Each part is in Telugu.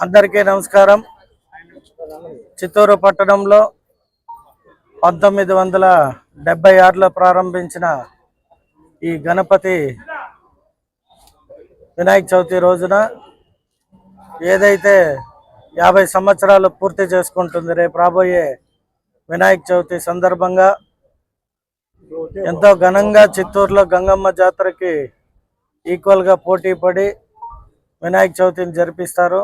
అందరికీ నమస్కారం. చిత్తూరు పట్టణంలో 1976లో ప్రారంభించిన ఈ గణపతి వినాయక చవితి రోజున ఏదైతే 50 సంవత్సరాలు పూర్తి చేసుకుంటుంది, రేపు రాబోయే వినాయక చవితి సందర్భంగా ఎంతో ఘనంగా చిత్తూరులో గంగమ్మ జాతరకి ఈక్వల్గా పోటీ పడి వినాయక చవితిని జరిపిస్తారు.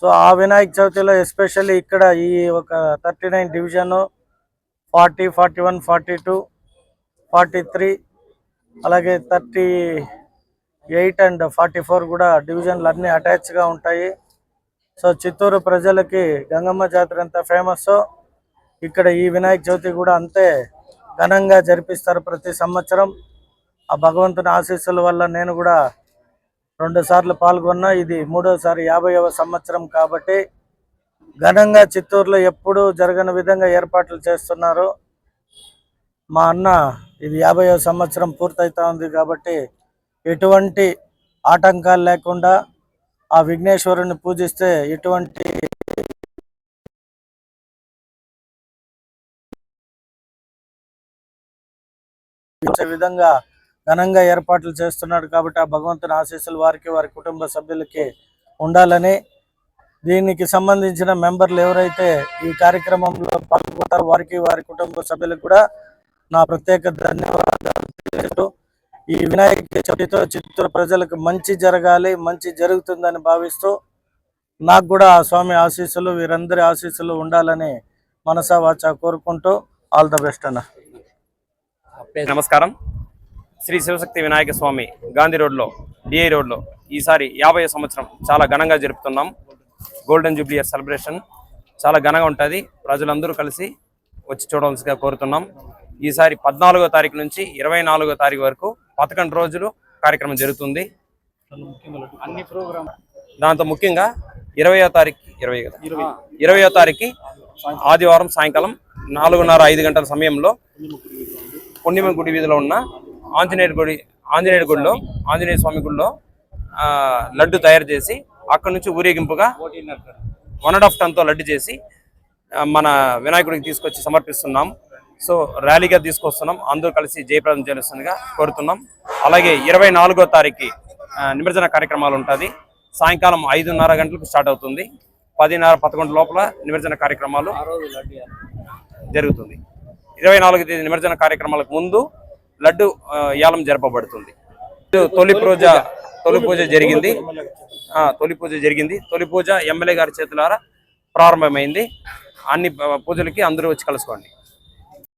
సో ఆ వినాయక చవితిలో ఎస్పెషల్లీ ఇక్కడ ఈ ఒక 39 డివిజను 40, 41, 42, 43 అలాగే 38 అండ్ 44 కూడా డివిజన్లు అన్నీ అటాచ్గా ఉంటాయి. సో చిత్తూరు ప్రజలకి గంగమ్మ జాతర ఎంత ఫేమస్సో ఇక్కడ ఈ వినాయక చవితి కూడా అంతే ఘనంగా జరిపిస్తారు ప్రతి సంవత్సరం. ఆ భగవంతుని ఆశీస్సుల వల్ల నేను కూడా 2 సార్లు పాల్గొన్నా. ఇది 3వసారి 50వ సంవత్సరం కాబట్టి ఘనంగా చిత్తూరులో ఎప్పుడూ జరగని విధంగా ఏర్పాట్లు చేస్తున్నారు. మా అన్న ఇది 50వ సంవత్సరం పూర్తయితా ఉంది కాబట్టి ఎటువంటి ఆటంకాలు లేకుండా ఆ విఘ్నేశ్వరుని పూజిస్తే ఎటువంటి విధంగా ఘనంగా ఏర్పాట్లు చేస్తున్నాడు కాబట్టి ఆ భగవంతుని ఆశీస్సులు వారికి వారి కుటుంబ సభ్యులకి ఉండాలని, దీనికి సంబంధించిన మెంబర్లు ఎవరైతే ఈ కార్యక్రమంలో పాల్గొంటారో వారికి వారి కుటుంబ సభ్యులకు కూడా నా ప్రత్యేక ధన్యవాదాలు తెలియజేస్తూ, ఈ వినాయక చవితితో చిత్తూరు ప్రజలకు మంచి జరగాలి, మంచి జరుగుతుందని భావిస్తూ నాకు కూడా ఆ స్వామి ఆశీస్సులు వీరందరి ఆశీస్సులు ఉండాలని మనసా వాచా కోరుకుంటూ ఆల్ ద బెస్ట్ అన్న. నమస్కారం. శ్రీ శివశక్తి వినాయక స్వామి గాంధీ రోడ్లో డిఐ రోడ్లో ఈసారి 50వ సంవత్సరం చాలా ఘనంగా జరుపుతున్నాం. గోల్డెన్ జూబ్లీ ఇయర్ సెలబ్రేషన్ చాలా ఘనంగా ఉంటుంది. ప్రజలందరూ కలిసి వచ్చి చూడవలసిగా కోరుతున్నాం. ఈసారి 14వ తారీఖు నుంచి 24వ తారీఖు వరకు 11 రోజులు కార్యక్రమం జరుగుతుంది. దాంతో ముఖ్యంగా 20వ తారీఖు ఆదివారం సాయంకాలం 4:30-5 గంటల సమయంలో పుణ్యమ గుడి వీధిలో ఉన్న ఆంజనేయ స్వామి గుడిలో లడ్డు తయారు చేసి అక్కడి నుంచి ఊరేగింపుగా 1.5 టన్తో లడ్డు చేసి మన వినాయకుడికి తీసుకొచ్చి సమర్పిస్తున్నాం. సో ర్యాలీగా తీసుకొస్తున్నాం. అందరూ కలిసి జయప్రదం చేస్తుందిగా కోరుతున్నాం. అలాగే 24వ తారీఖు నిమజ్జన కార్యక్రమాలు ఉంటుంది. సాయంకాలం 5:30 గంటలకు స్టార్ట్ అవుతుంది. 10:30-11 లోపల నిమజ్జన కార్యక్రమాలు జరుగుతుంది. 24వ తేదీ నిమజ్జన కార్యక్రమాలకు ముందు లడ్డు యాలం జరపబడుతుంది. తొలి పూజ జరిగింది. తొలి పూజ ఎమ్మెల్యే గారి చేతులారా ప్రారంభమైంది. అన్ని పూజలకి అందరూ వచ్చి కలుసుకోండి.